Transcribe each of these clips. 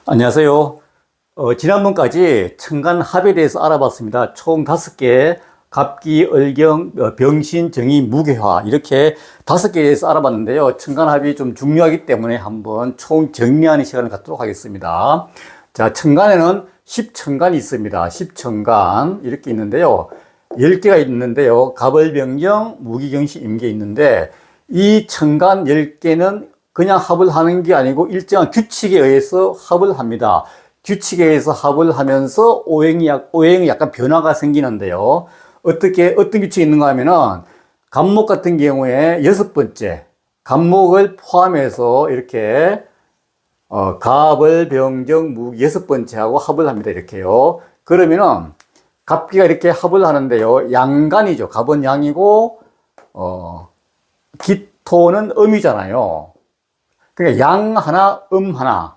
안녕하세요. 지난번까지 천간합에 대해서 알아봤습니다. 총 5개, 갑기, 을경, 병신, 정이, 무괴화 이렇게 5개에 대해서 알아봤는데요. 천간합이 좀 중요하기 때문에 한번 총 정리하는 시간을 갖도록 하겠습니다. 자, 천간에는 10천간이 있습니다. 10천간 이렇게 있는데요. 10개가 있는데요. 갑을병경, 무기경시, 임계 있는데 이 천간 10개는 그냥 합을 하는 게 아니고 일정한 규칙에 의해서 합을 합니다. 규칙에 의해서 합을 하면서 오행이 약간 변화가 생기는데요. 어떤 규칙이 있는가 하면은, 갑목 같은 경우에 6번째, 갑목을 포함해서 이렇게, 갑을, 병정, 무기 6번째하고 합을 합니다. 이렇게요. 그러면은, 갑기가 이렇게 합을 하는데요. 양간이죠. 갑은 양이고, 기토는 음이잖아요. 그러니까 양 하나, 하나.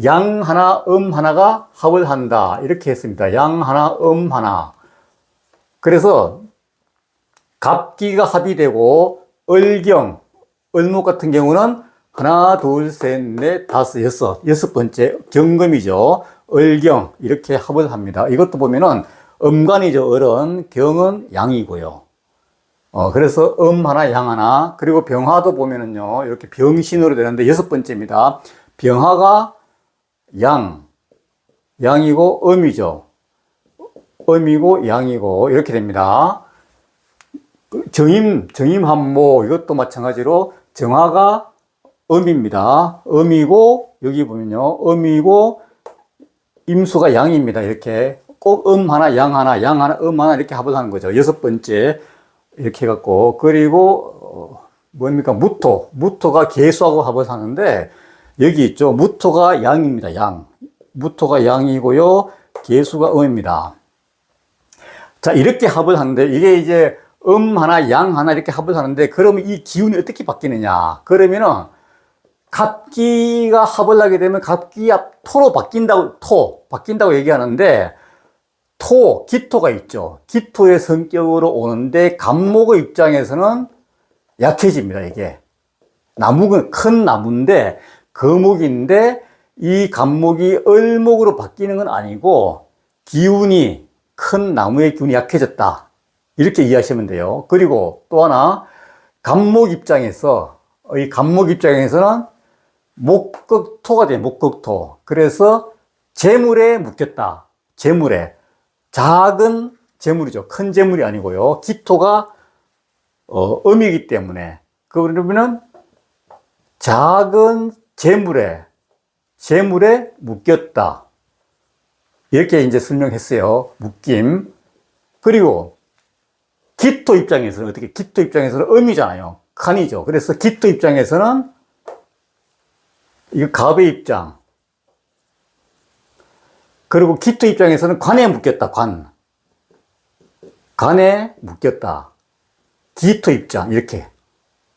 양 하나, 하나가 합을 한다. 이렇게 했습니다. 양 하나, 하나. 그래서 갑기가 합이 되고 을경, 을목 같은 경우는 하나, 둘, 셋, 넷, 다섯, 여섯 번째 경금이죠. 을경 이렇게 합을 합니다. 이것도 보면은 음간이죠. 을은, 경은 양이고요. 그래서 하나, 양 하나. 그리고 병화도 보면은요, 이렇게 병신으로 되는데 6번째입니다. 병화가 양이고, 음이죠. 음이고, 양이고, 이렇게 됩니다. 정임한모, 이것도 마찬가지로 정화가 음입니다. 음이고, 여기 보면요, 음이고, 임수가 양입니다. 이렇게 꼭 하나, 양 하나, 하나, 이렇게 합을 하는 거죠. 6번째. 이렇게 해갖고, 그리고, 뭡니까? 무토가 개수하고 합을 하는데, 여기 있죠. 무토가 양입니다. 양. 무토가 양이고요. 개수가 음입니다. 자, 이렇게 합을 하는데, 이게 이제 하나, 양 하나 이렇게 합을 하는데, 그러면 이 기운이 어떻게 바뀌느냐? 그러면은, 갑기가 합을 하게 되면 갑기가 토로 바뀐다고 얘기하는데, 기토가 있죠. 기토의 성격으로 오는데, 갑목의 입장에서는 약해집니다, 이게. 나무는 큰 나무인데, 거목인데, 이 갑목이 을목으로 바뀌는 건 아니고, 큰 나무의 기운이 약해졌다. 이렇게 이해하시면 돼요. 그리고 또 하나, 이 갑목 입장에서는 목극토가 돼요, 목극토. 그래서 재물에 묶였다. 작은 재물이죠. 큰 재물이 아니고요. 기토가 음이기 때문에 그러면은 작은 재물에 묶였다. 이렇게 이제 설명했어요. 묶임. 그리고 기토 입장에서는 음이잖아요. 칸이죠. 그래서 기토 입장에서는 이거 갑의 입장. 그리고 기토 입장에서는 관에 묶였다, 관에 묶였다. 기토 입장, 이렇게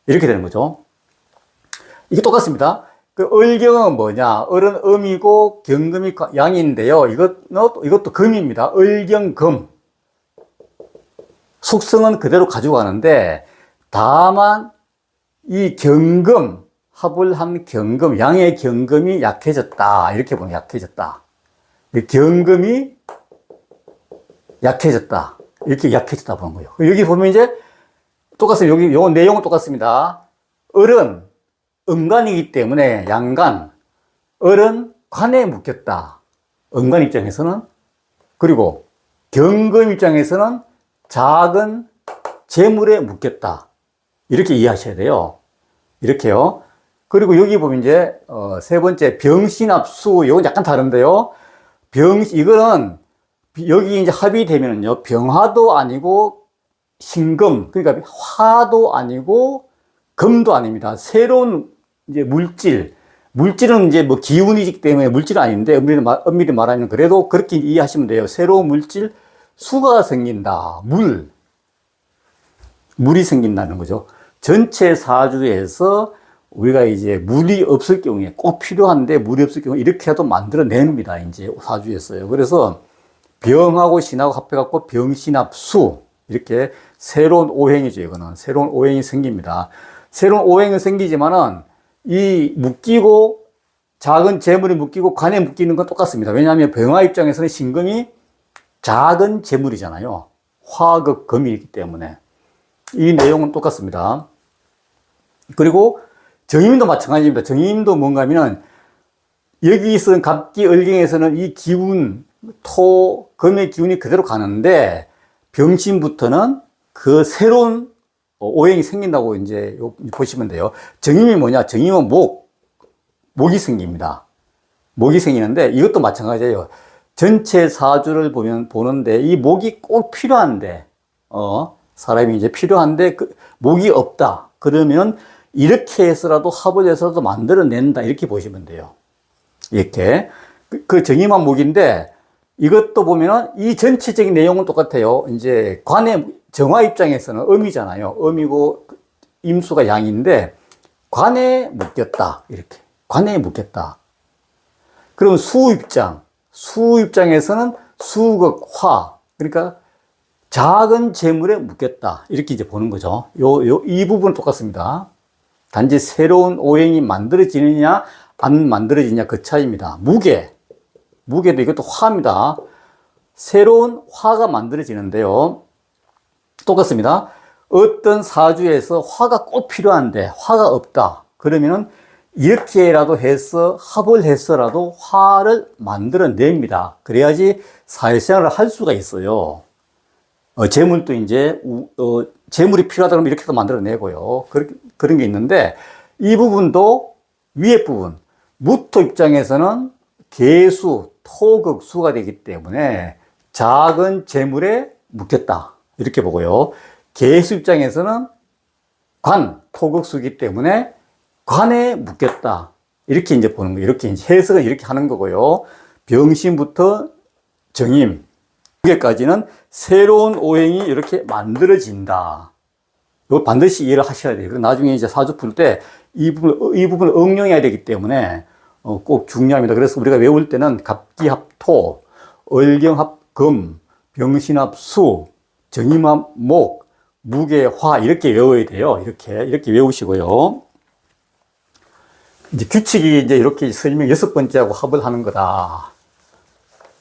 되는 거죠. 이게 똑같습니다. 그 을경은 뭐냐? 을은 음이고 경금이 양인데요. 이것도 금입니다. 을경금. 속성은 그대로 가지고 가는데, 다만, 이 합을 한 양의 경금이 약해졌다. 이렇게 보면 약해졌다. 경금이 약해졌다. 이렇게 약해졌다 보는 거예요. 여기 보면 이제 똑같습니다. 여기 요 내용은 똑같습니다. 을은 음간이기 때문에 양간. 을은 관에 묶였다. 음간 입장에서는. 그리고 경금 입장에서는 작은 재물에 묶였다. 이렇게 이해하셔야 돼요. 이렇게요. 그리고 여기 보면 이제 세 번째 병신합수. 이건 약간 다른데요. 이거는 여기 이제 합이 되면은요, 병화도 아니고 신금, 그러니까 화도 아니고 금도 아닙니다. 새로운 이제 물질은 이제 뭐 기운이기 때문에 물질은 아닌데, 엄밀히 말하면 그래도 그렇게 이해하시면 돼요. 새로운 물질, 수가 생긴다. 물이 생긴다는 거죠. 전체 사주에서 우리가 이제 물이 없을 경우에, 꼭 필요한데 물이 없을 경우에 이렇게라도 만들어냅니다. 이제 사주에서요. 그래서 병하고 신하고 합해갖고 병신합수. 이렇게 새로운 오행이죠. 이거는. 새로운 오행이 생깁니다. 새로운 오행은 생기지만은 이 묶이고 작은 재물이 묶이고 관에 묶이는 건 똑같습니다. 왜냐하면 병화 입장에서는 신금이 작은 재물이잖아요. 화극 금이기 때문에. 이 내용은 똑같습니다. 그리고 정임도 마찬가지입니다. 정임도 뭔가 하면은 여기 있은 갑기 을경에서는 이 기운, 토, 금의 기운이 그대로 가는데 병신부터는 그 새로운 오행이 생긴다고 이제 보시면 돼요. 정임이 뭐냐? 정임은 목이 생깁니다. 목이 생기는데 이것도 마찬가지예요. 전체 사주를 보는데 이 목이 꼭 필요한데, 사람이 이제 필요한데 목이 없다. 그러면 이렇게 해서라도 합을 해서라도 만들어낸다. 이렇게 보시면 돼요. 이렇게. 그 정의만 목인데 이것도 보면은 이 전체적인 내용은 똑같아요. 이제 관의 정화 입장에서는 음이잖아요. 음이고 임수가 양인데 관에 묶였다. 이렇게. 관에 묶였다. 그럼 수 입장에서는 수극 화. 그러니까 작은 재물에 묶였다. 이렇게 이제 보는 거죠. 이 부분은 똑같습니다. 단지 새로운 오행이 만들어지느냐, 안 만들어지냐 그 차이입니다. 무게도 이것도 화입니다. 새로운 화가 만들어지는데요. 똑같습니다. 어떤 사주에서 화가 꼭 필요한데 화가 없다. 그러면은 이렇게라도 해서 합을 해서라도 화를 만들어냅니다. 그래야지 사회생활을 할 수가 있어요. 재물도 이제, 재물이 필요하다 그러면 이렇게도 만들어내고요. 그런 게 있는데, 이 부분도 위에 부분, 무토 입장에서는 개수, 토극수가 되기 때문에 작은 재물에 묶였다. 이렇게 보고요. 개수 입장에서는 관, 토극수이기 때문에 관에 묶였다. 이렇게 이제 보는 거예요. 이렇게 이제 해석을 이렇게 하는 거고요. 병신부터 정임, 무게까지는 새로운 오행이 이렇게 만들어진다. 이거 반드시 이해를 하셔야 돼요. 나중에 이제 사주 풀 때 이 부분을 응용해야 되기 때문에 꼭 중요합니다. 그래서 우리가 외울 때는 갑기합 토, 을경합 금, 병신합 수, 정임합 목, 무게화 이렇게 외워야 돼요. 이렇게 외우시고요. 이제 규칙이 이제 이렇게 설명 6번째하고 합을 하는 거다.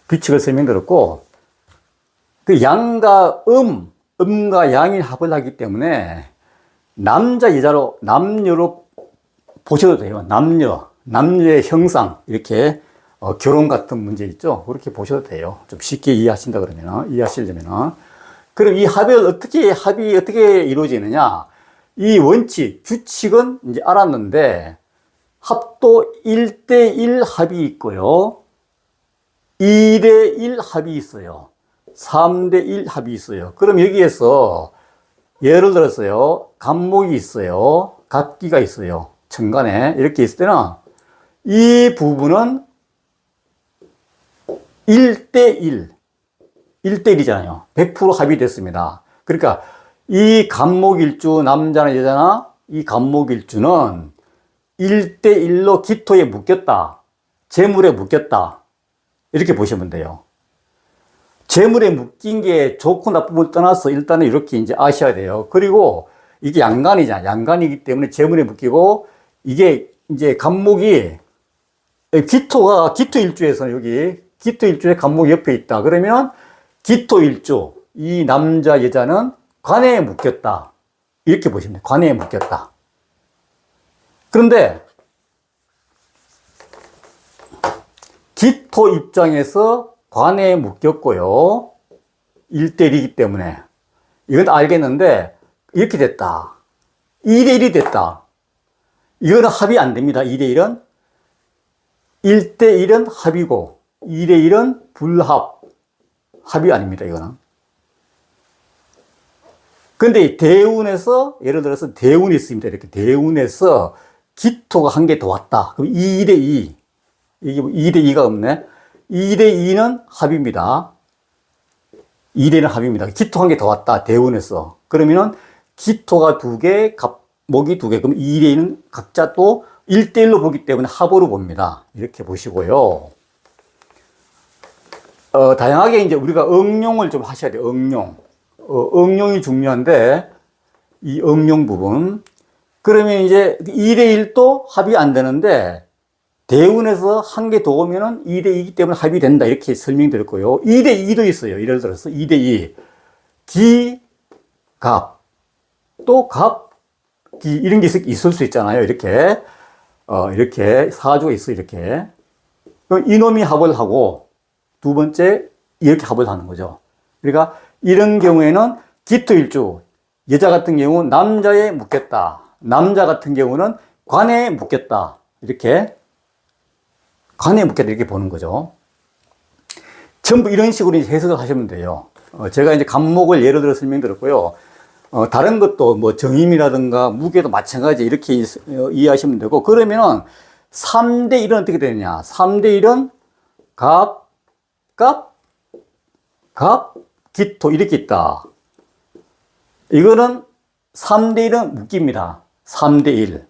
규칙을 설명드렸고, 그 양과 음과 양이 합을 하기 때문에 남녀로 보셔도 돼요. 남녀의 형상, 이렇게, 결혼 같은 문제 있죠? 그렇게 보셔도 돼요. 좀 쉽게 이해하시려면. 그럼 이 합이 어떻게 이루어지느냐? 이 원칙, 규칙은 이제 알았는데, 합도 1대1 합이 있고요. 2대1 합이 있어요. 3대1 합이 있어요. 그럼 여기에서 예를 들었어요. 갑목이 있어요. 갑기가 있어요. 천간에 이렇게 있을 때는 이 부분은 1대1이잖아요. 100% 합이 됐습니다. 그러니까 이 갑목일주 남자나 여자나 이 갑목일주는 1대1로 기토에 묶였다. 재물에 묶였다. 이렇게 보시면 돼요. 재물에 묶인 게 좋고 나쁨을 떠나서 일단은 이렇게 이제 아셔야 돼요. 그리고 이게 양간이잖아. 양간이기 때문에 재물에 묶이고 이게 이제 갑목이 기토일주에서는 여기 기토일주에 갑목이 옆에 있다. 그러면 기토일주 이 남자 여자는 관에 묶였다. 이렇게 보시면 돼요. 관에 묶였다. 그런데 기토 입장에서 관에 묶였고요. 1대1이기 때문에 이건 알겠는데 이렇게 됐다. 2대1이 됐다. 이거는 합이 안 됩니다. 2대1은 1대1은 합이고 2대1은 불합. 합이 아닙니다. 이거는. 근데 대운에서 예를 들어서 대운이 있습니다. 이렇게 대운에서 기토가 한 개 더 왔다. 그럼 2대2. 이게 2대2가 없네. 2대2는 합입니다. 2대2는 합입니다. 기토 한 개 더 왔다. 대운에서. 그러면은 기토가 2개, 목이 2개. 그럼 2대2는 각자 또 1대1로 보기 때문에 합으로 봅니다. 이렇게 보시고요. 다양하게 이제 우리가 응용을 좀 하셔야 돼요. 응용이 중요한데, 이 응용 부분. 그러면 이제 2대1도 합이 안 되는데, 대운에서 한 개 더 오면은 2대 2이기 때문에 합이 된다. 이렇게 설명드렸고요. 2대 2도 있어요. 예를 들어서 2대 2. 기, 갑. 또 갑, 기. 이런 게 있을 수 있잖아요. 이렇게. 이렇게 사주가 있어. 이렇게. 그럼 이놈이 합을 하고 두 번째 이렇게 합을 하는 거죠. 그러니까 이런 경우에는 기토일주. 여자 같은 경우는 남자에 묶였다. 남자 같은 경우는 관에 묶였다. 이렇게. 관에 묶였다. 이렇게 보는 거죠. 전부 이런 식으로 해석을 하시면 돼요. 제가 이제 간목을 예를 들어 설명드렸고요. 다른 것도 뭐 정임이라든가 무게도 마찬가지 이렇게 이해하시면 되고, 그러면은 3대 1은 어떻게 되느냐. 3대 1은 갑, 기토 이렇게 있다. 이거는 3대 1은 묶입니다. 3대 1.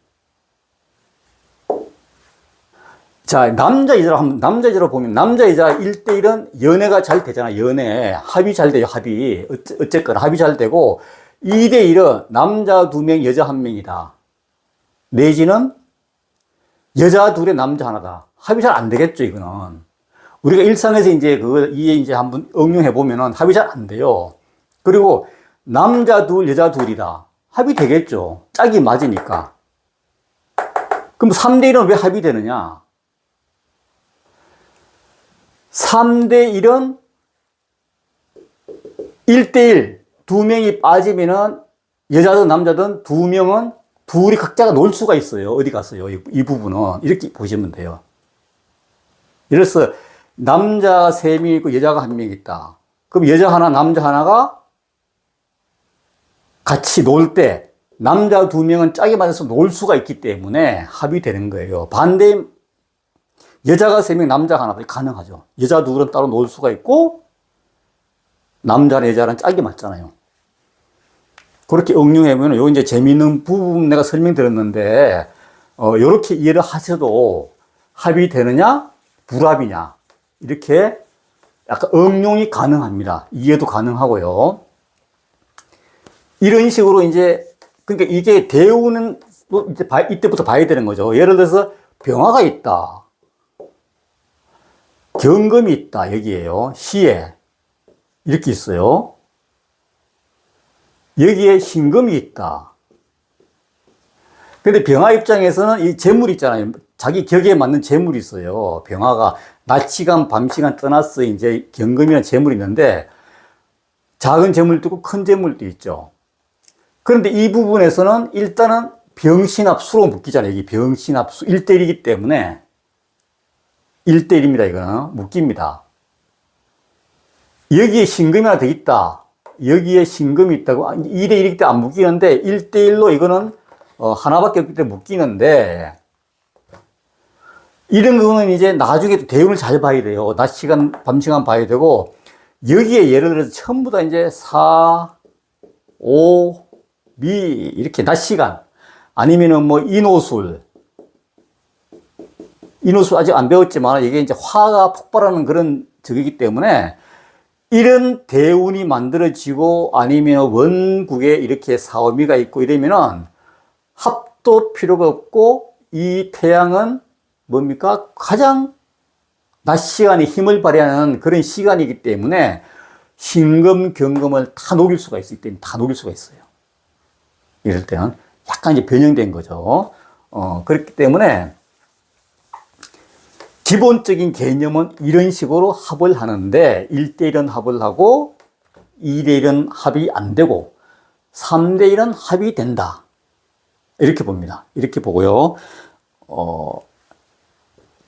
자, 남자 여자로 보면, 남자 여자 1대 1은 연애가 잘 되잖아. 연애. 합이 잘 돼요, 합이. 어쨌거나 합이 잘 되고, 2대 1은 남자 2명, 여자 1명이다. 내지는 여자 2에 남자 하나다. 합이 잘 안 되겠죠, 이거는. 우리가 일상에서 이제 이에 이제 한번 응용해 보면은 합이 잘 안 돼요. 그리고 남자 2, 여자 2이다. 합이 되겠죠. 짝이 맞으니까. 그럼 3대 1은 왜 합이 되느냐? 3대 1은 1대 1, 2명이 빠지면은 여자든 남자든 2명은 둘이 각자가 놀 수가 있어요. 어디 갔어요? 이 부분은. 이렇게 보시면 돼요. 예를 들어서 남자 3명 있고 여자가 1명 있다. 그럼 여자 하나, 남자 하나가 같이 놀 때 남자 2명은 짝이 맞아서 놀 수가 있기 때문에 합이 되는 거예요. 반대 여자가 3명, 남자가 하나 가능하죠. 여자 2는 따로 놀 수가 있고 남자랑 여자랑 짝이 맞잖아요. 그렇게 응용해보면 요 이제 재미있는 부분 내가 설명드렸는데 요렇게 이해를 하셔도 합이 되느냐 불합이냐 이렇게 약간 응용이 가능합니다. 이해도 가능하고요. 이런 식으로 이제 그러니까 이게 대우는 이제 이때부터 봐야 되는 거죠. 예를 들어서 병화가 있다. 경금이 있다. 여기에요. 시에 이렇게 있어요. 여기에 신금이 있다. 근데 병화 입장에서는 이 재물이 있잖아요. 자기 격에 맞는 재물이 있어요. 병화가 낮 시간, 밤 시간 떠나서 이제 경금이라는 재물이 있는데 작은 재물도 있고 큰 재물도 있죠. 그런데 이 부분에서는 일단은 병신합수로 묶이잖아요. 여기 병신합수 1대1이기 때문에 1대1입니다. 이거는 묶입니다. 여기에 신금이 하나 더 있다. 여기에 신금이 있다고 2대1이기 때문에 안 묶이는데 1대1로 이거는 하나밖에 없기 때문에 묶이는데 이런 거는 이제 나중에 대운을 잘 봐야 돼요. 낮 시간, 밤 시간 봐야 되고 여기에 예를 들어서 전부 다 이제 4, 5, 미 이렇게 낮 시간 아니면은 뭐 인호술 아직 안 배웠지만 이게 이제 화가 폭발하는 그런 적이기 때문에 이런 대운이 만들어지고 아니면 원국에 이렇게 사오미가 있고 이러면은 합도 필요가 없고 이 태양은 뭡니까? 가장 낮 시간에 힘을 발휘하는 그런 시간이기 때문에 신금, 경금을 다 녹일 수가 있기 때문에 다 녹일 수가 있어요. 이럴 때는 약간 이제 변형된 거죠. 그렇기 때문에 기본적인 개념은 이런 식으로 합을 하는데 1대1은 합을 하고 2대1은 합이 안 되고 3대1은 합이 된다. 이렇게 봅니다. 이렇게 보고요.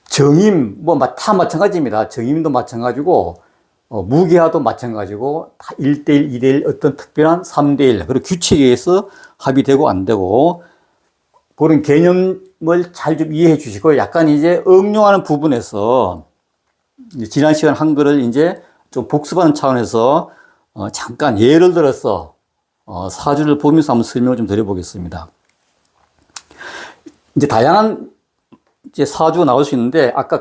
정임, 뭐 다 마찬가지입니다. 정임도 마찬가지고 무게화도 마찬가지고 다 1대1, 2대1 어떤 특별한 3대1 그리고 규칙에 의해서 합이 되고 안 되고 그런 개념을 잘 좀 이해해 주시고 약간 이제 응용하는 부분에서 지난 시간 한 거를 이제 좀 복습하는 차원에서 잠깐 예를 들어서 사주를 보면서 한번 설명을 좀 드려보겠습니다. 이제 다양한 이제 사주가 나올 수 있는데 아까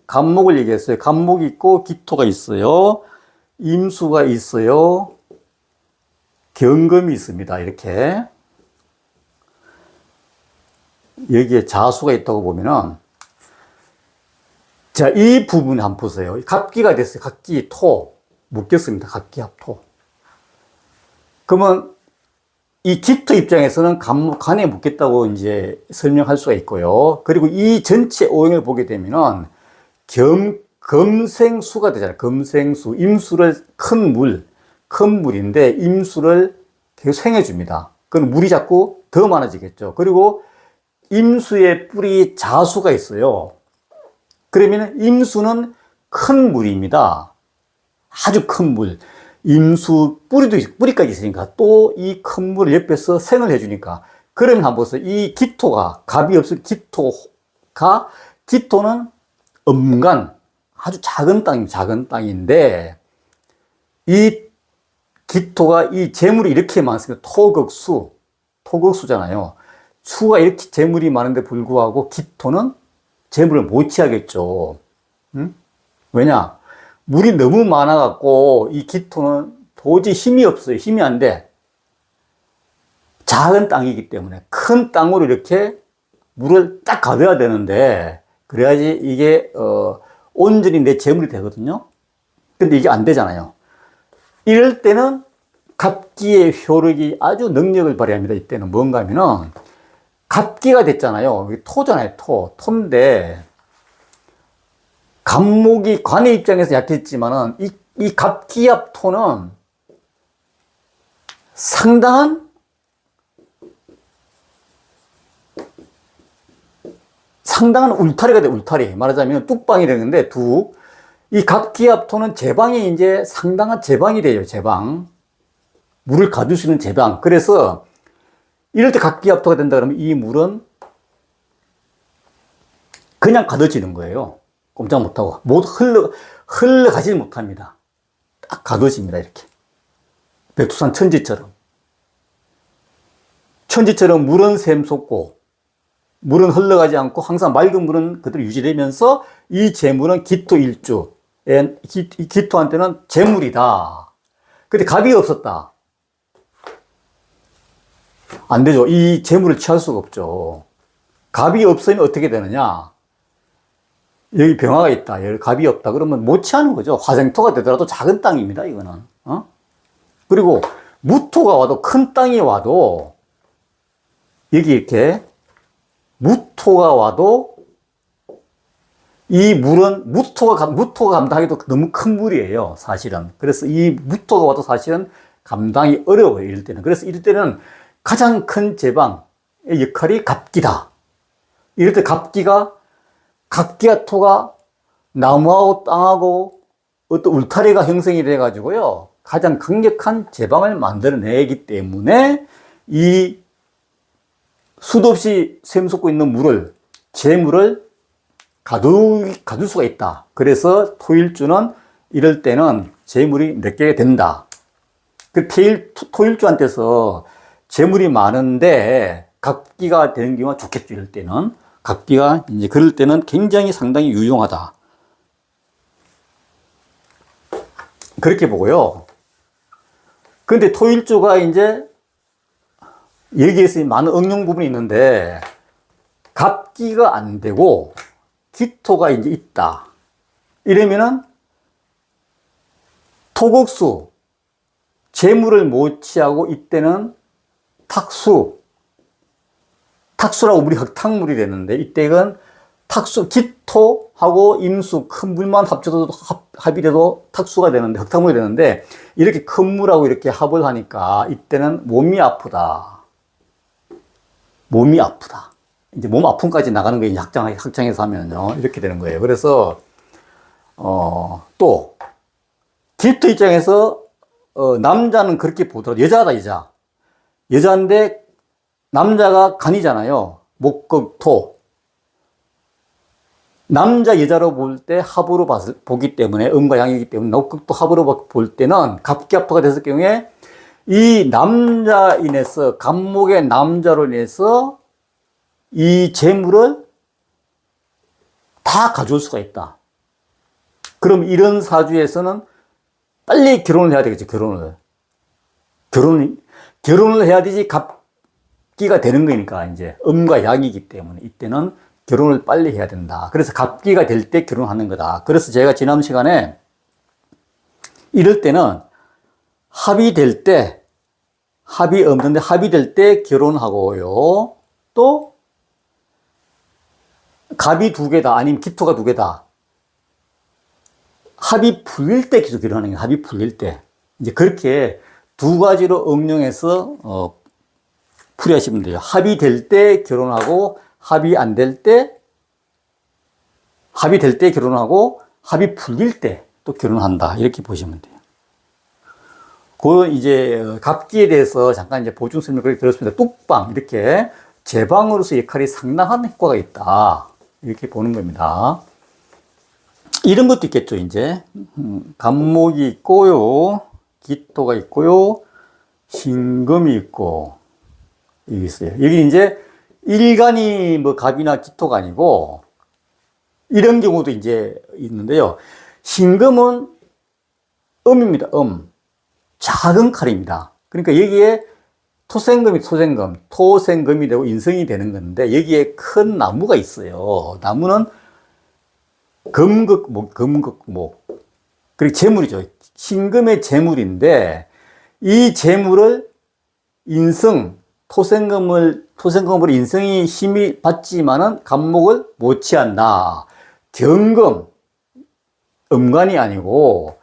간목을 얘기했어요. 간목이 있고 기토가 있어요. 임수가 있어요. 경금이 있습니다. 이렇게. 여기에 자수가 있다고 보면은 자, 이 부분 한번 보세요. 갑기가 됐어요. 갑기, 토. 묶였습니다. 갑기합, 토. 그러면 이 기토 입장에서는 간에 묶였다고 이제 설명할 수가 있고요. 그리고 이 전체 오행을 보게 되면은 금생수가 되잖아요. 금생수. 임수를 큰 물인데 임수를 계속 생해줍니다. 그럼 물이 자꾸 더 많아지겠죠. 그리고 임수의 뿌리 자수가 있어요. 그러면 임수는 큰 물입니다. 아주 큰 물. 임수 뿌리까지 있으니까 또 이 큰 물을 옆에서 생을 해주니까. 그러면 한번 보세요. 이 기토가, 갑이 없을 기토는 음간, 아주 작은 땅인데, 이 기토가 이 재물이 이렇게 많습니다. 토극수잖아요. 수가 이렇게 재물이 많은데 불구하고 기토는 재물을 못 취하겠죠. 응? 왜냐? 물이 너무 많아갖고 이 기토는 도저히 힘이 없어요. 힘이 안 돼. 작은 땅이기 때문에 큰 땅으로 이렇게 물을 딱 가둬야 되는데 그래야지 이게 온전히 내 재물이 되거든요. 근데 이게 안 되잖아요. 이럴 때는 갑기의 효력이 아주 능력을 발휘합니다. 이때는 뭔가 하면은 갑기가 됐잖아요. 토잖아요. 토인데 갑목이 관의 입장에서 약했지만은 이 갑기압 토는 상당한 울타리가 돼, 울타리. 말하자면 뚝방이 되는데 이 갑기압 토는 제방이 이제 상당한 제방이 돼요, 제방. 물을 가둘 수 있는 제방. 그래서 이럴 때 갑기압 토가 된다 그러면 이 물은 그냥 가둬지는 거예요. 꼼짝 못하고. 모두 흘러가지 못합니다. 딱 가둬집니다, 이렇게. 백두산 천지처럼. 천지처럼 물은 샘솟고, 물은 흘러가지 않고 항상 맑은 물은 그대로 유지되면서 이 재물은 기토일주. 기토한테는 재물이다. 근데 갑이 없었다. 안 되죠. 이 재물을 취할 수가 없죠. 갑이 없으면 어떻게 되느냐? 여기 병화가 있다. 여기 갑이 없다. 그러면 못 취하는 거죠. 화생토가 되더라도 작은 땅입니다. 이거는. 그리고 무토가 와도 큰 땅이 와도 여기 이렇게 무토가 와도 이 물은 무토가 감당하기도 너무 큰 물이에요. 사실은. 그래서 이 무토가 와도 사실은 감당이 어려워요. 이럴 때는. 그래서 이럴 때는 가장 큰 제방의 역할이 갑기다. 이럴 때 갑기와 토가 나무하고 땅하고 어떤 울타리가 형성이 돼가지고요. 가장 강력한 제방을 만들어내기 때문에 이 수도 없이 샘솟고 있는 재물을 가둘 수가 있다. 그래서 토일주는 이럴 때는 재물이 느끼게 된다. 그 토일주한테서 재물이 많은데 갑기가 되는 경우가 좋겠죠. 이럴 때는. 갑기가 이제 그럴 때는 굉장히 상당히 유용하다. 그렇게 보고요. 근데 토일주가 이제 여기에서 많은 응용 부분이 있는데 갑기가 안 되고 기토가 이제 있다. 이러면은 토국수, 재물을 못 취하고 이때는 탁수라고 물이 흙탕물이 되는데 이때는 기토하고 임수, 큰 물만 합이 돼도 탁수가 되는데, 흙탕물이 되는데, 이렇게 큰 물하고 이렇게 합을 하니까 이때는 몸이 아프다. 이제 몸 아픔까지 나가는 거예요. 학장에서 하면요. 이렇게 되는 거예요. 그래서, 또, 기토 입장에서, 남자는 그렇게 보더라도, 여자다. 여자인데, 남자가 간이잖아요. 목극토. 남자, 여자로 볼 때 합으로 보기 때문에, 음과 양이기 때문에, 목극토 합으로 볼 때는, 갑기합토가 됐을 경우에, 이 갑목의 남자로 인해서, 이 재물을 다 가져올 수가 있다. 그럼 이런 사주에서는 빨리 결혼을 해야 되겠죠, 결혼을 해야 되지, 갑기가 되는 거니까, 이제, 음과 양이기 때문에, 이때는 결혼을 빨리 해야 된다. 그래서 갑기가 될 때 결혼하는 거다. 그래서 제가 지난 시간에 이럴 때는 합이 될 때, 합이 없는데 합이 될 때 결혼하고요. 또 갑이 두 개다. 아니면 기토가 두 개다. 합이 풀릴 때 기도 결혼하는 거예요. 합이 풀릴 때. 이제 그렇게 두 가지로 응용해서 풀이하시면 돼요. 합이 될 때 결혼하고 합이 안 될 때, 합이 될 때 결혼하고 합이 풀릴 때 또 결혼한다. 이렇게 보시면 돼요. 그 이제 갑기에 대해서 잠깐 이제 보충 설명을 그렇게 들었습니다. 뚝방 이렇게 제방으로서 역할이 상당한 효과가 있다. 이렇게 보는 겁니다. 이런 것도 있겠죠. 이제 갑목이 있고요, 기토가 있고요, 신금이 있고 여기 있어요. 여기 이제 일간이 뭐 갑이나 기토가 아니고 이런 경우도 이제 있는데요. 신금은 음입니다. 작은 칼입니다. 그러니까 여기에 토생금이 토생금이 되고 인성이 되는 건데 여기에 큰 나무가 있어요. 나무는 금극목. 그리고 재물이죠. 신금의 재물인데 이 재물을 토생금으로 인성이 힘이 받지만은 갑목을 못 취한다. 경금, 음관이 아니고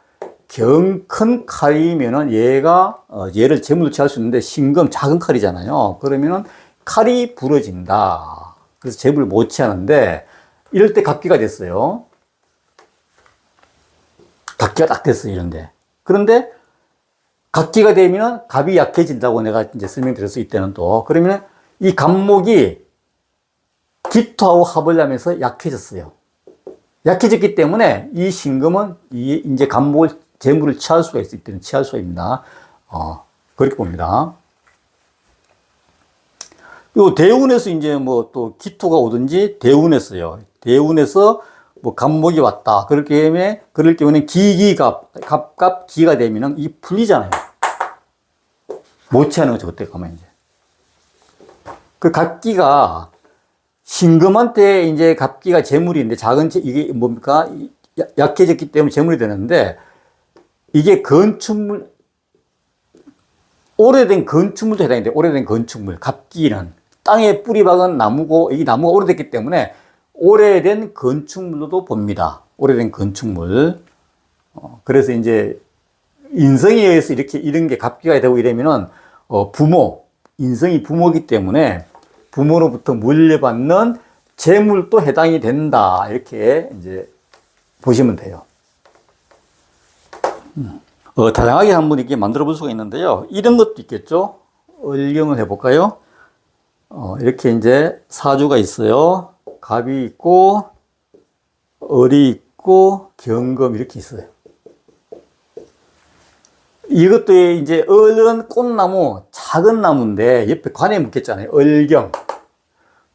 큰 칼이면은 얘를 재물로 취할 수 있는데 신금 작은 칼이잖아요. 그러면은 칼이 부러진다. 그래서 재물을 못 취하는데 이럴 때 갑기가 됐어요. 갑기가 딱 됐어요. 이런데. 그런데 갑기가 되면 갑이 약해진다고 내가 이제 설명드렸어. 이때는 또. 그러면 이 갑목이 기토하고 합을 하면서 약해졌어요. 약해졌기 때문에 이 신금은 이제 갑목을 재물을 취할 수가 있을 때는 취할 수가 있습니다. 그렇게 봅니다. 요 대운에서 이제 뭐 또 기토가 오든지 대운에서요. 대운에서 뭐 갑목이 왔다. 그럴 경우에는 갑갑 기가 되면은 이 풀리잖아요. 못 취하는 거죠. 그때 가면 이제. 그 갑기가 신금한테 이제 갑기가 재물인데 이게 뭡니까? 약해졌기 때문에 재물이 되는데 이게 오래된 건축물도 해당이 돼요. 오래된 건축물. 갑기는 땅에 뿌리 박은 나무고 이 나무가 오래됐기 때문에 오래된 건축물로도 봅니다. 오래된 건축물. 그래서 이제 인성에 의해서 이런 게 갑기가 되고 이러면은 인성이 부모이기 때문에 부모로부터 물려받는 재물도 해당이 된다. 이렇게 이제 보시면 돼요. 다양하게 한번 이렇게 만들어 볼 수가 있는데요. 이런 것도 있겠죠. 을경을 해볼까요? 이렇게 이제 사주가 있어요. 갑이 있고, 을이 있고, 경금 이렇게 있어요. 이것도 이제 을은 꽃나무, 작은 나무인데 옆에 관에 묶였잖아요. 을경.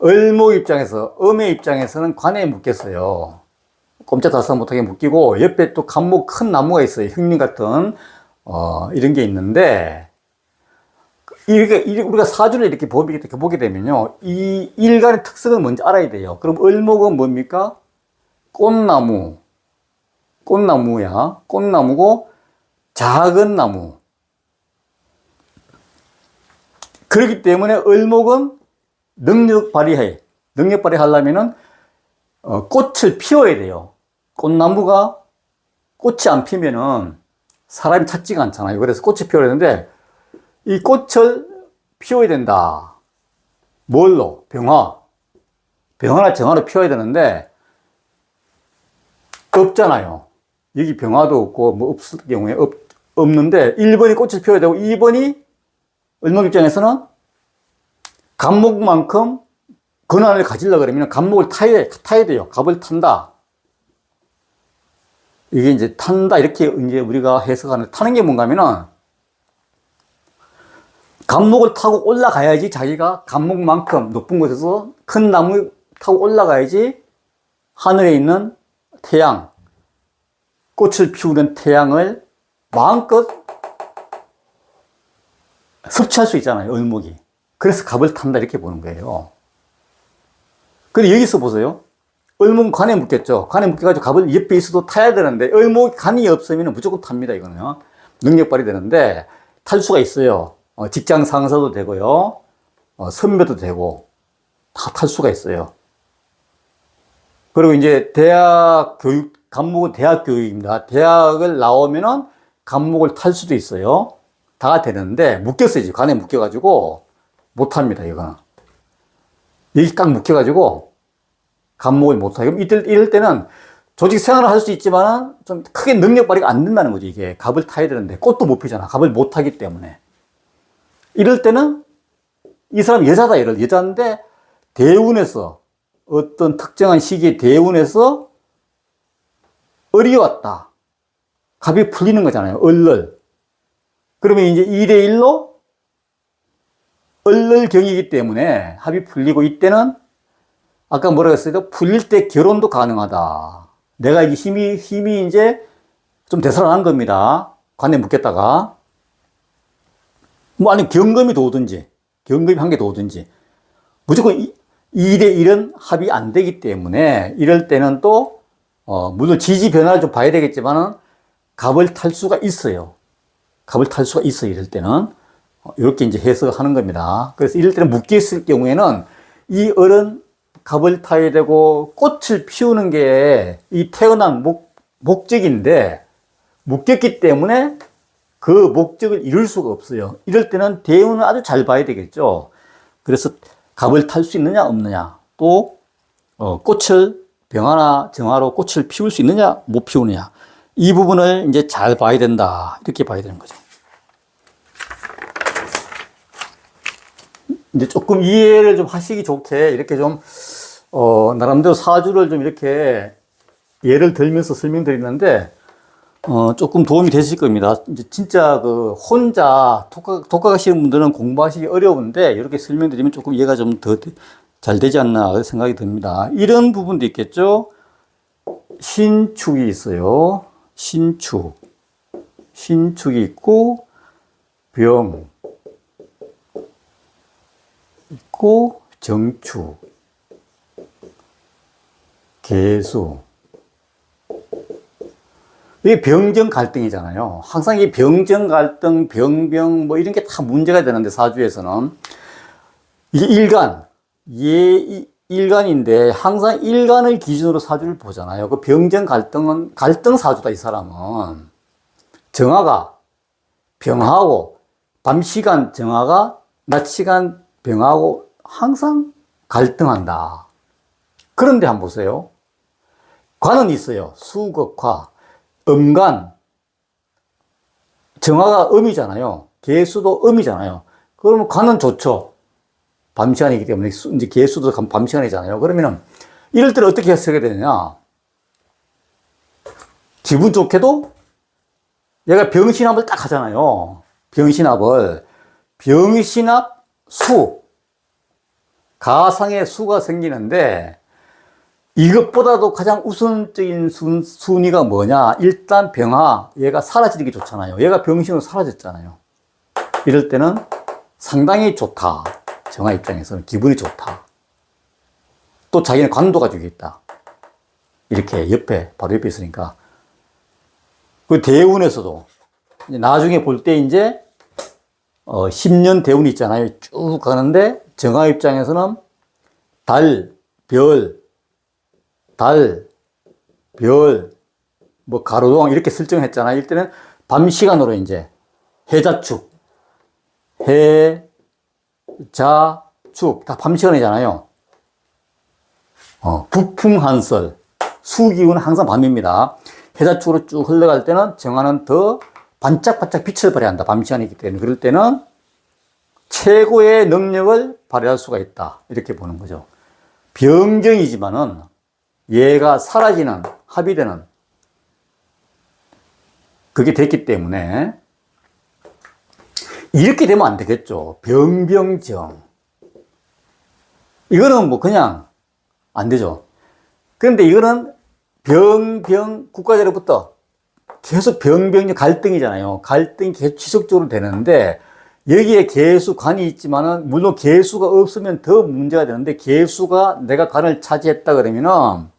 을목 입장에서, 음의 입장에서는 관에 묶였어요. 꼼짝달싹 못하게 묶이고, 옆에 또 갑목 큰 나무가 있어요. 흑림 같은, 이런 게 있는데, 우리가 사주를 이렇게 보게 되면요. 이 일간의 특성을 먼저 알아야 돼요. 그럼 을목은 뭡니까? 꽃나무야. 꽃나무고, 작은 나무. 그렇기 때문에 을목은 능력 발휘하려면은, 꽃을 피워야 돼요. 꽃나무가 꽃이 안 피면은 사람이 찾지가 않잖아요. 그래서 꽃을 피워야 되는데, 이 꽃을 피워야 된다. 뭘로? 병화나 정화로 피워야 되는데, 없잖아요. 여기 병화도 없고, 뭐 없을 경우에 없는데, 1번이 꽃을 피워야 되고, 2번이 을목 입장에서는 갑목만큼 권한을 가지려고 그러면 갑목을 타야 돼요. 갑을 탄다. 이게 이제 탄다. 이렇게 이제 우리가 해석하는, 타는 게 뭔가 하면은, 갑목을 타고 올라가야지 자기가 갑목만큼 높은 곳에서 큰 나무 타고 올라가야지 하늘에 있는 태양, 꽃을 피우는 태양을 마음껏 섭취할 수 있잖아요. 을목이. 그래서 갑을 탄다 이렇게 보는 거예요. 근데 여기서 보세요. 을목은 관에 묶였죠. 관에 묶여가지고 갑을 옆에 있어도 타야 되는데, 을목이 관이 없으면 무조건 탑니다, 이거는요. 능력 발휘되는데, 탈 수가 있어요. 직장 상사도 되고요. 선배도 되고, 다 탈 수가 있어요. 그리고 이제 대학 교육, 간목은 대학 교육입니다. 대학을 나오면은 간목을 탈 수도 있어요. 다 되는데, 묶였어요. 지금 관에 묶여가지고, 못 합니다, 이거는. 여기 딱 묶여가지고, 간목을 못 하게. 이럴 때는 조직 생활을 할 수 있지만은 좀 크게 능력 발휘가 안 된다는 거죠, 이게. 갑을 타야 되는데. 꽃도 못 피잖아. 갑을 못 하기 때문에. 이럴 때는 이 사람 여자다, 여자인데, 대운에서, 어떤 특정한 시기에 대운에서 을이 왔다. 갑이 풀리는 거잖아요. 을을. 그러면 이제 2대1로 을을경이기 때문에 합이 풀리고, 이때는 아까 뭐라고 했어요? 풀릴 때 결혼도 가능하다. 내가 이제 힘이 이제 좀 되살아난 겁니다. 관에 묶였다가. 뭐 아니면 경금이 도든지, 경금이 한 개 도든지. 무조건 2대1은 합이 안 되기 때문에 이럴 때는 또, 물론 지지 변화를 좀 봐야 되겠지만은 갑을 탈 수가 있어요. 갑을 탈 수가 있어요. 이럴 때는. 이렇게 이제 해석하는 겁니다. 그래서 이럴 때는 묶여있을 경우에는 이 을은 갑을 타야 되고 꽃을 피우는 게 이 태어난 목적인데 묶였기 때문에 그 목적을 이룰 수가 없어요. 이럴 때는 대운을 아주 잘 봐야 되겠죠. 그래서 갑을 탈 수 있느냐 없느냐, 또 꽃을 병화나 정화로 꽃을 피울 수 있느냐 못 피우느냐, 이 부분을 이제 잘 봐야 된다, 이렇게 봐야 되는 거죠. 이제 조금 이해를 좀 하시기 좋게 이렇게 좀 나름대로 사주를 좀 이렇게 예를 들면서 설명드리는데 조금 도움이 되실 겁니다. 이제 진짜 그 혼자 독학하시는 분들은 공부하시기 어려운데 이렇게 설명드리면 조금 이해가 좀 더 잘 되지 않나 생각이 듭니다. 이런 부분도 있겠죠. 신축이 있어요. 신축이 있고 병 있고 정축, 계수. 이게 병정 갈등이잖아요. 항상 이 병정 갈등, 병병 뭐 이런 게 다 문제가 되는데 사주에서는 이게 일간인데 항상 일간을 기준으로 사주를 보잖아요. 그 병정 갈등은 갈등 사주다, 이 사람은. 정화가 병하고 밤 시간 정화가 낮 시간 병하고 항상 갈등한다. 그런데 한번 보세요. 관은 있어요. 수극화, 음간, 정화가 음이잖아요. 계수도 음이잖아요. 그러면 관은 좋죠. 밤 시간이기 때문에 이제 계수도 밤 시간이잖아요. 그러면은 이럴 때는 어떻게 해석해야 되느냐? 기분 좋게도 얘가 병신합을 딱 하잖아요. 병신합, 수, 가상의 수가 생기는데 이것보다도 가장 우선적인 순위가 뭐냐? 일단 병화, 얘가 사라지는 게 좋잖아요. 얘가 병신으로 사라졌잖아요. 이럴 때는 상당히 좋다. 정화 입장에서는 기분이 좋다. 또 자기는 관도 가지고 있다. 이렇게 옆에, 바로 옆에 있으니까. 그 대운에서도 나중에 볼 때 이제 10년 대운이 있잖아요. 쭉 가는데 정화 입장에서는 달, 별, 뭐 가로등 이렇게 설정했잖아요. 이때는 밤 시간으로 이제 해자축, 다 밤 시간이잖아요. 북풍한설, 수기운은 항상 밤입니다. 해자축으로 쭉 흘러갈 때는 정화는 더 반짝반짝 빛을 발휘한다. 밤 시간이기 때문에. 그럴 때는 최고의 능력을 발휘할 수가 있다. 이렇게 보는 거죠. 병정이지만은 얘가 사라지는, 합의되는 그게 됐기 때문에 이렇게 되면 안 되겠죠. 병병정. 이거는 뭐 그냥 안 되죠. 그런데 이거는 국가대로부터 계속 병병 갈등이잖아요. 갈등이 계속 지속적으로 되는데 여기에 계수 관이 있지만은, 물론 계수가 없으면 더 문제가 되는데, 계수가 내가 관을 차지했다 그러면은,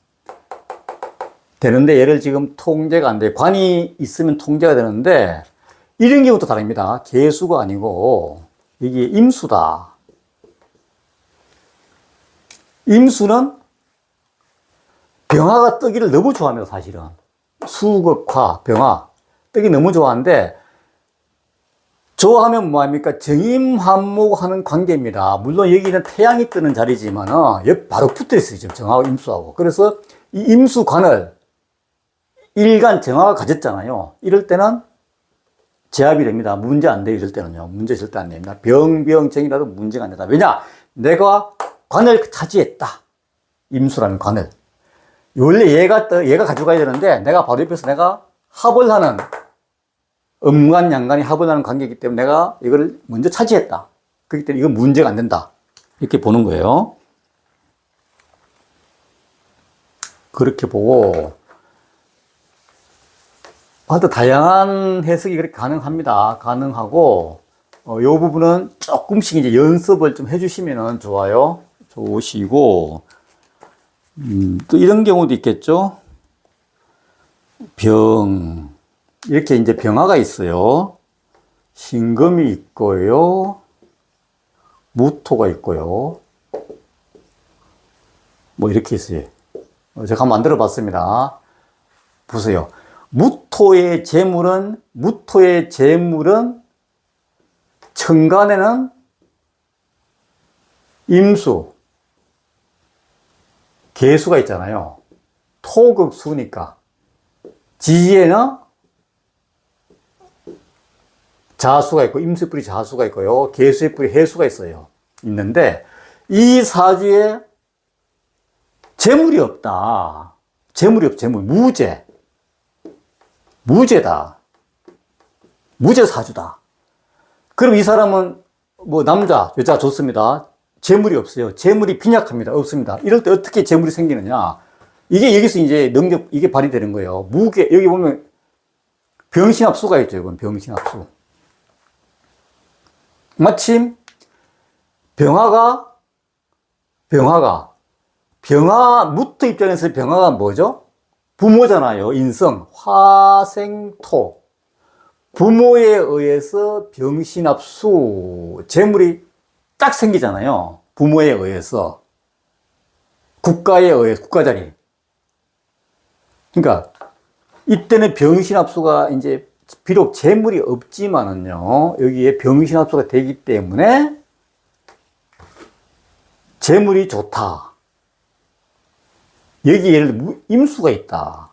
되는데, 얘를 지금 통제가 안 돼. 관이 있으면 통제가 되는데, 이런 경우도 다릅니다. 계수가 아니고, 여기에 임수다. 임수는 병화가 뜨기를 너무 좋아합니다, 사실은. 수극화, 병화. 뜨기 너무 좋아하는데, 좋아하면 뭐합니까? 정임합목하는 관계입니다. 물론 여기는 태양이 뜨는 자리지만은, 여기 바로 붙어 있어요, 지금 정화하고 임수하고. 그래서 이 임수관을 일간 정화가 가졌잖아요. 이럴 때는 제압이 됩니다. 문제 안 돼요, 이럴 때는요. 문제 절대 안 됩니다. 병정이라도 문제가 안 된다. 왜냐? 내가 관을 차지했다. 임수라는 관을. 원래 얘가 가져가야 되는데, 내가 바로 옆에서 내가 합을 하는, 음간, 양간이 합을 하는 관계이기 때문에 내가 이걸 먼저 차지했다. 그렇기 때문에 이건 문제가 안 된다. 이렇게 보는 거예요. 그렇게 보고, 아주 다양한 해석이 그렇게 가능합니다. 가능하고, 요 부분은 조금씩 이제 연습을 좀 해주시면 좋아요. 좋으시고, 또 이런 경우도 있겠죠. 이렇게 이제 병화가 있어요. 신금이 있고요. 무토가 있고요. 뭐 이렇게 있어요. 제가 한번 만들어 봤습니다. 보세요. 무토의 재물은 천간에는 임수, 계수가 있잖아요. 토극수니까. 지지에는 자수가 있고, 임수의 뿔이 자수가 있고요. 계수의 뿔이 해수가 있어요. 있는데, 이 사주에 재물이 없다. 재물이 없, 재물. 무죄다. 무죄 사주다. 그럼 이 사람은 뭐 남자, 여자 좋습니다. 재물이 없어요. 재물이 빈약합니다. 없습니다. 이럴 때 어떻게 재물이 생기느냐. 이게 여기서 이제 능력, 이게 발휘되는 거예요. 여기 보면 병신합수가 있죠. 이건 병신합수. 마침 병화 무토 입장에서 병화가 뭐죠? 부모잖아요. 인성, 화생토. 부모에 의해서 병신합수, 재물이 딱 생기잖아요. 부모에 의해서. 국가에 의해서, 국가 자리. 그러니까, 이때는 병신합수가 이제, 비록 재물이 없지만은요, 여기에 병신합수가 되기 때문에, 재물이 좋다. 여기 예를 들어 임수가 있다.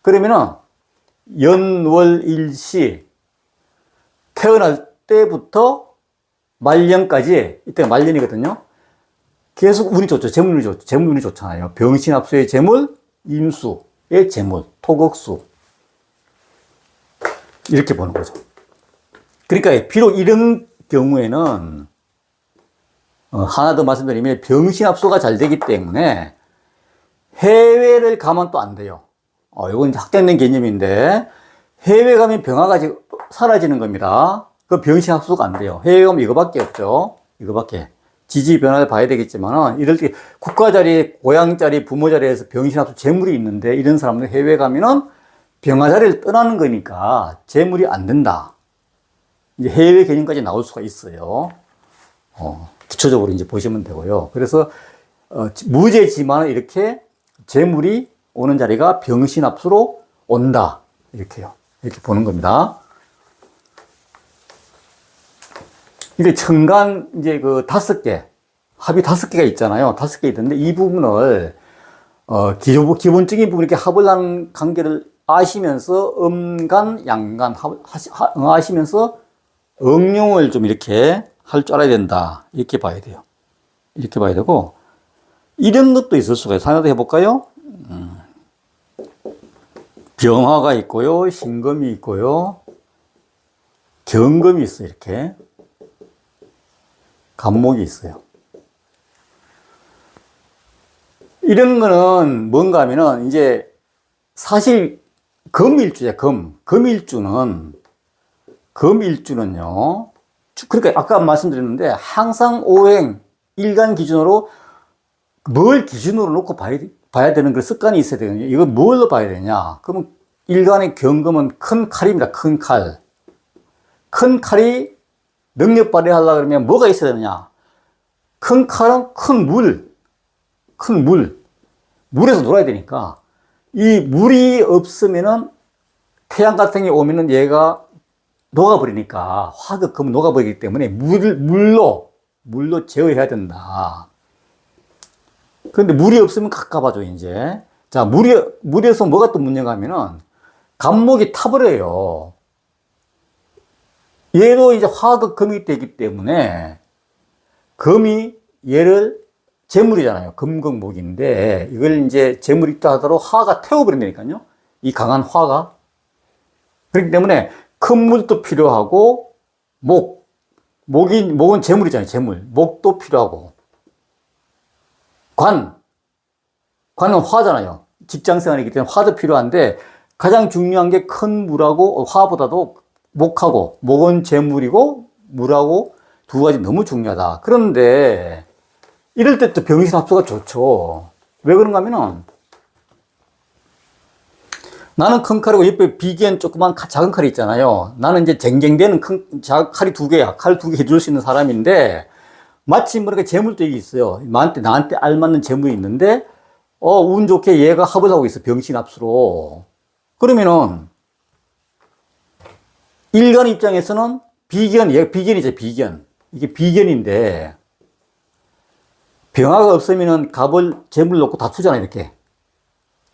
그러면은 연월일시 태어날 때부터 말년까지, 이때가 말년이거든요. 계속 운이 좋죠. 재물운이 좋잖아요. 병신합수의 재물, 임수의 재물, 토극수. 이렇게 보는 거죠. 그러니까 비록 이런 경우에는 하나 더 말씀드리면 병신합수가 잘 되기 때문에 해외를 가면 또 안 돼요. 이건 확장된 개념인데, 해외 가면 병화가 사라지는 겁니다. 그 병신합수가 안 돼요. 해외 가면 이거밖에 없죠. 이거밖에. 지지 변화를 봐야 되겠지만은, 이럴 때 국가 자리, 고향 자리, 부모 자리에서 병신합수 재물이 있는데, 이런 사람들 해외 가면은 병화 자리를 떠나는 거니까 재물이 안 된다. 이제 해외 개념까지 나올 수가 있어요. 기초적으로 이제 보시면 되고요. 그래서, 무죄지만 이렇게 재물이 오는 자리가 병신합수로 온다. 이렇게요. 이렇게 보는 겁니다. 이게 천간, 이제 그 5개, 합이 5개가 있잖아요. 5개 있는데 이 부분을, 기본적인 부분 이렇게 합을 하는 관계를 아시면서 음간, 양간, 아시면서 응용을 좀 이렇게 할 줄 알아야 된다. 이렇게 봐야 돼요. 이렇게 봐야 되고, 이런 것도 있을 수가 있어요. 하나 더 해볼까요? 병화가 있고요. 신금이 있고요. 경금이 있어요. 이렇게. 간목이 있어요. 이런 거는 뭔가 하면은 이제 사실 금일주야, 금일주는요. 그러니까 아까 말씀드렸는데 항상 오행, 일간 기준으로 뭘 기준으로 놓고 봐야 되는 그 습관이 있어야 되거든요. 이거 뭘로 봐야 되냐? 그러면 일간의 경금은 큰 칼입니다. 큰 칼. 큰 칼이 능력 발휘하려고 그러면 뭐가 있어야 되느냐? 큰 칼은 큰 물. 큰 물. 물에서 놀아야 되니까 이 물이 없으면은 태양 같은 게 오면은 얘가 녹아버리니까 화극금은 녹아버리기 때문에 물로 제어해야 된다. 그런데 물이 없으면 갑갑하죠, 이제. 자, 물에서 뭐가 또 문제가 하면은 간목이 타버려요. 얘도 이제 화극금이 되기 때문에 금이 얘를 재물이잖아요. 금극목인데 이걸 이제 재물이 있다 하더라도 화가 태워버린다니까요. 이 강한 화가. 그렇기 때문에 큰 물도 필요하고 목은 재물이잖아요. 재물. 목도 필요하고 관은 화잖아요. 직장생활이기 때문에 화도 필요한데 가장 중요한 게 큰 물하고 화보다도 목은 재물이고 물하고 두 가지 너무 중요하다. 그런데 이럴 때 또 병신합수가 좋죠. 왜 그런가 하면은 나는 큰 칼이고 옆에 비기엔 조그만 작은 칼이 있잖아요. 나는 이제 쟁쟁대는 칼이 두 개야. 칼 두 개 해줄 수 있는 사람인데 마침 모르게 재물도 있어요. 나한테 알맞는 재물이 있는데 운 좋게 얘가 합을 하고 있어. 병신합수로. 그러면은 일간 입장에서는 얘가 비견이죠. 비견. 이게 비견인데 병화가 없으면은 재물 놓고 다투잖아요. 이렇게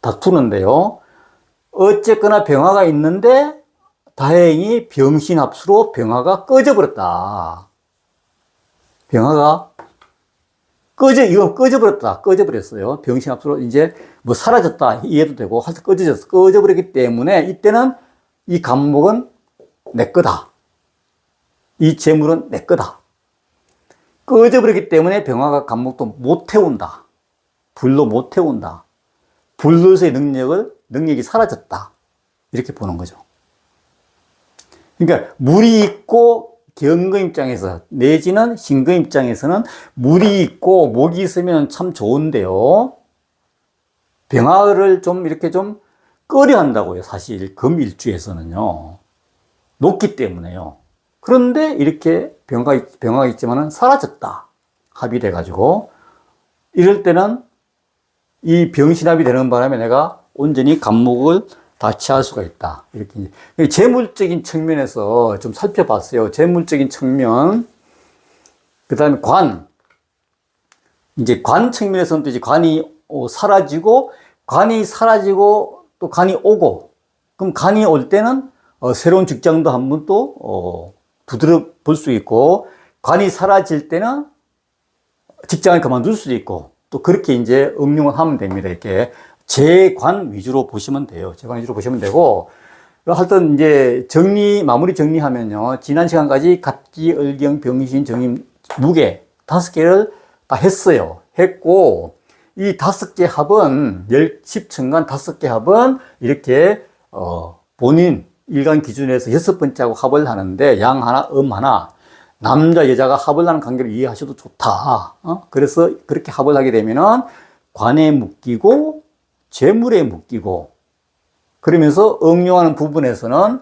다투는데요. 어쨌거나 병화가 있는데 다행히 병신합수로 병화가 꺼져버렸다. 병화가 이건 꺼져버렸어요. 병신합수로 이제 뭐 사라졌다 이해도 되고 하여튼 꺼져버렸기 때문에 이때는 이 간목은 내 거다. 이 재물은 내 거다. 꺼져버렸기 때문에 병화가 간목도 못 태운다. 불로 못 태운다. 불로서의 능력이 사라졌다. 이렇게 보는 거죠. 그러니까 물이 있고 경금 입장에서 내지는 신금 입장에서는 물이 있고 목이 있으면 참 좋은데요. 병화를 좀 이렇게 좀 꺼려 한다고요. 사실 금일주에서는요. 높기 때문에요. 그런데 이렇게 병화가 있지만은 사라졌다. 합이 돼가지고 이럴 때는 이 병신합이 되는 바람에 내가 온전히 간목을 다취할 수가 있다. 이렇게 재물적인 측면에서 좀 살펴봤어요. 재물적인 측면. 그 다음에 이제 관 측면에서는 또 이제 관이 사라지고 또 관이 오고, 그럼 관이 올 때는 새로운 직장도 한번 또 두드려 볼 수 있고, 관이 사라질 때는 직장을 그만둘 수도 있고, 또 그렇게 이제 응용을 하면 됩니다. 이렇게 재관 위주로 보시면 돼요. 재관 위주로 보시면 되고, 하여튼 이제 마무리 정리하면요. 지난 시간까지 갑기, 을경, 병신, 정임, 무게 5개를 다 했고, 이 5개 합은, 10천간 5개 합은 이렇게, 본인 일간 기준에서 6번째하고 합을 하는데, 양 하나, 하나, 남자, 여자가 합을 하는 관계를 이해하셔도 좋다. 그래서 그렇게 합을 하게 되면은 관에 묶이고, 재물에 묶이고, 그러면서 응용하는 부분에서는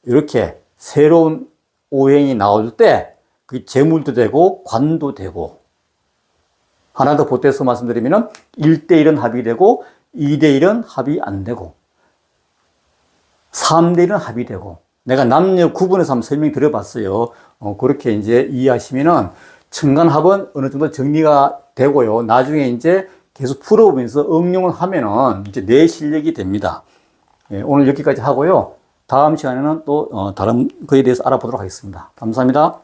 이렇게 새로운 오행이 나올 때 그 재물도 되고 관도 되고, 하나 더 보태서 말씀드리면은 1대1은 합이 되고 2대1은 합이 안 되고 3대1은 합이 되고, 내가 남녀 구분해서 한번 설명 드려봤어요. 그렇게 이제 이해하시면은 천간합은 어느 정도 정리가 되고요. 나중에 이제 계속 풀어보면서 응용을 하면은 이제 내 실력이 됩니다. 예, 오늘 여기까지 하고요. 다음 시간에는 또 다른 거에 대해서 알아보도록 하겠습니다. 감사합니다.